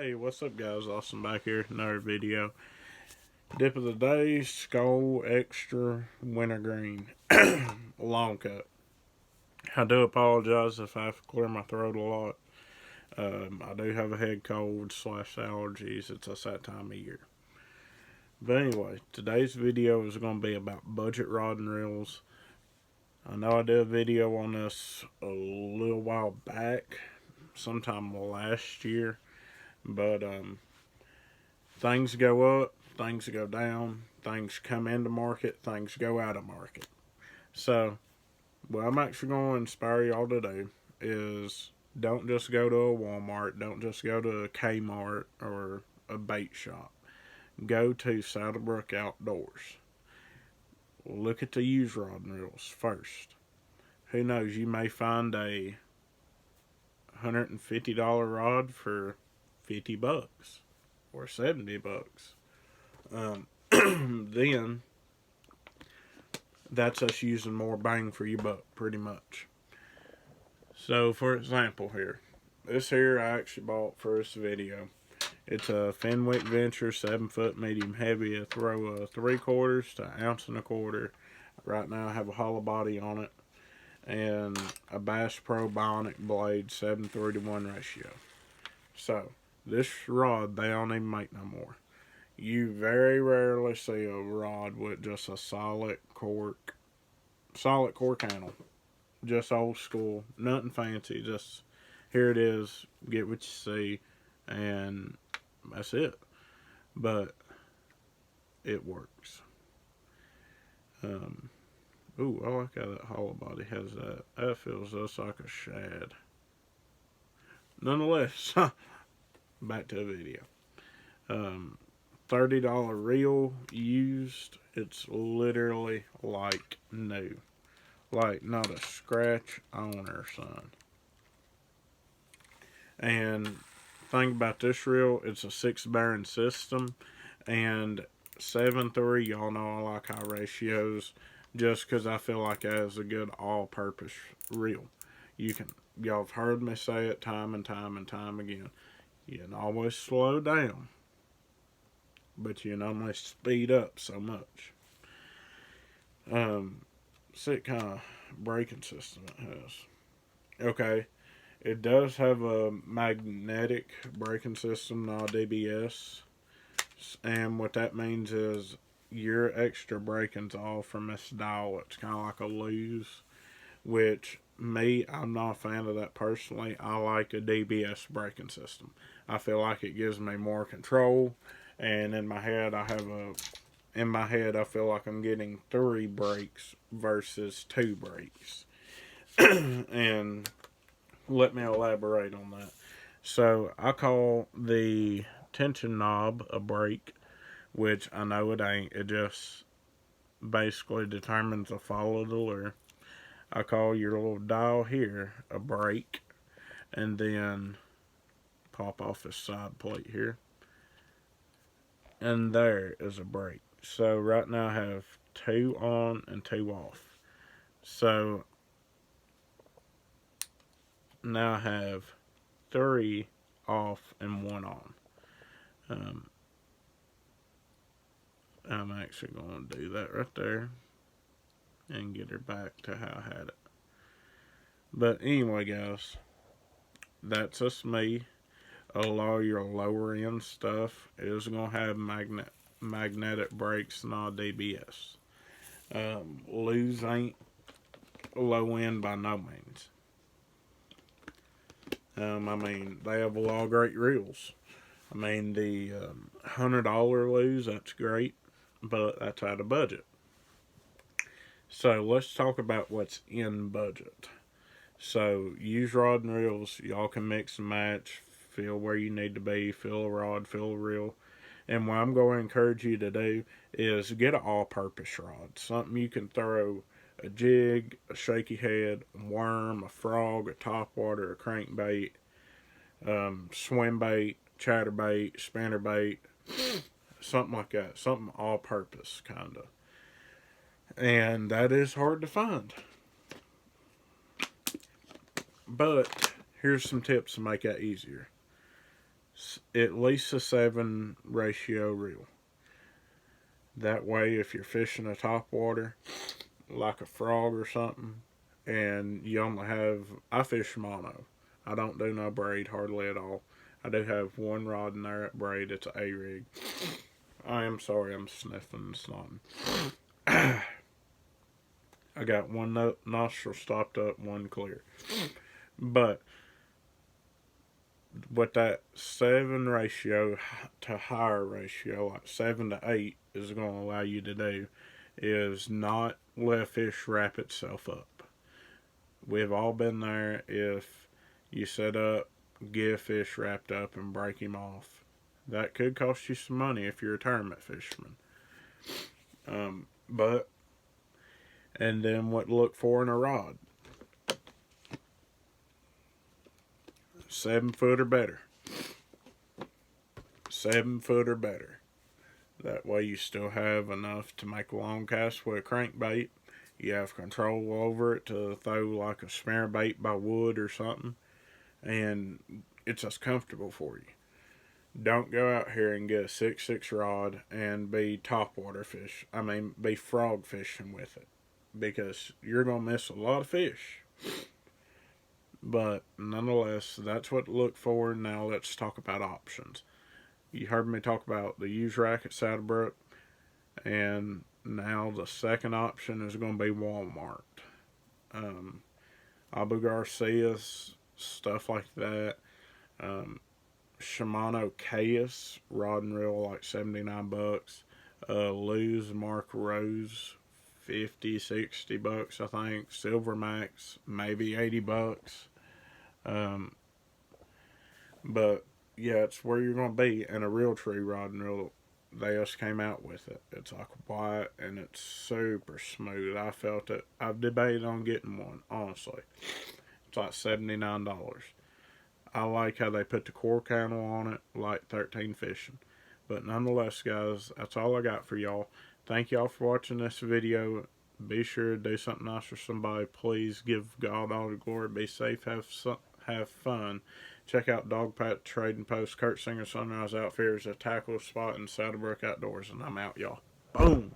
Hey, what's up guys? Austin back here, another video. Dip of the day, Skull Extra Wintergreen long cut. I do apologize if I have to clear my throat a lot. I do have a head cold / allergies. It's us that time of year. But anyway, today's video is going to be about budget rod and reels. I know I did a video on this a little while back, sometime last year, but things go up, things go down, things come into market, things go out of market. So, what I'm actually going to inspire y'all to do is don't just go to a Walmart, don't just go to a Kmart or a bait shop. Go to Saddlebrook Outdoors. Look at the used rod and reels first. Who knows, you may find a $150 rod for $50 or $70. Then that's us using more bang for your buck, pretty much. So, for example, this here I actually bought for this video. It's a Fenwick Venture 7-foot medium heavy. I throw a 3/4 to 1.25 ounces. Right now I have a hollow body on it, and a Bass Pro Bionic blade 7:3 to 1 ratio. So, this rod they don't even make no more. You very rarely see a rod with just a solid cork handle. Just old school, nothing fancy, just here it is, get what you see, and that's it. But it works. Ooh, I like how that hollow body has that. That feels just like a shad. Nonetheless, back to the video. $30 reel used, it's literally like new. Like not a scratch on her, son. And thing about this reel, it's a 6 bearing system, and 7/3. Y'all know I like high ratios, just because I feel like that is a good all-purpose reel. Y'all have heard me say it time and time again. You can always slow down, but you can only speed up so much. See what kind of braking system it has. Okay, it does have a magnetic braking system, not ABS. And what that means is your extra braking's all from this dial. It's kind of like a lose, which I'm not a fan of that personally. I like a DBS braking system. I feel like it gives me more control, and in my head I feel like I'm getting 3 brakes versus 2 brakes. And let me elaborate on that. So I call the tension knob a brake, which I know it ain't. It just basically determines the follow the lure. I call your little dial here a brake, and then pop off this side plate here, and there is a brake. So right now I have 2 on and 2 off. So now I have 3 off and 1 on. I'm actually going to do that right there and get her back to how I had it. But anyway, guys, that's just me. A lot of your lower end stuff is going to have magnetic brakes, not DBS. Lose ain't low end by no means. They have a lot of great reels. The $100 Lose, that's great, but that's out of budget. So let's talk about what's in budget. So use rod and reels. Y'all can mix and match, feel where you need to be, fill a rod, fill a reel. And what I'm going to encourage you to do is get an all-purpose rod. Something you can throw a jig, a shaky head, a worm, a frog, a topwater, a crankbait, swim bait, chatterbait, spinnerbait, something like that. Something all-purpose, kind of. And that is hard to find. But here's some tips to make that easier. at least a 7 ratio reel. That way, if you're fishing a top water, like a frog or something, and you only have, I fish mono. I don't do no braid hardly at all. I do have one rod in there at braid. It's an A-rig. I am sorry, I'm sniffing and snotting. I got one nostril stopped up, one clear. But what that 7 ratio to higher ratio, like 7 to 8, is going to allow you to do is not let fish wrap itself up. We've all been there. If you set up, get a fish wrapped up and break him off, that could cost you some money if you're a tournament fisherman. But and then what to look for in a rod: 7 foot or better. 7 foot or better. That way you still have enough to make a long cast with a crankbait. You have control over it to throw like a snare bait by wood or something, and it's as comfortable for you. Don't go out here and get a 6'6" rod and be topwater fish. Be frog fishing with it, because you're gonna miss a lot of fish. But nonetheless, that's what to look for. Now let's talk about options. You heard me talk about the Use Rack at Saddlebrook, and now the second option is going to be Walmart. Abu Garcia's, stuff like that. Shimano Caius rod and reel, like $79. Lew's Mark Rose, $50-$60, I think. Silver Max, maybe $80. But yeah, it's where you're going to be. And a Realtree rod and reel, they just came out with it. It's like white and it's super smooth. I felt it. I've debated on getting one, honestly. It's like $79. I like how they put the core candle on it, like 13 Fishing. But nonetheless, guys, that's all I got for y'all. Thank y'all for watching this video. Be sure to do something nice for somebody. Please give God all the glory. Be safe. Have fun. Check out Dog Pat Trading Post. Kurt Singer Sunrise Outfitters, a tackle spot in Saddlebrook Outdoors. And I'm out, y'all. Boom.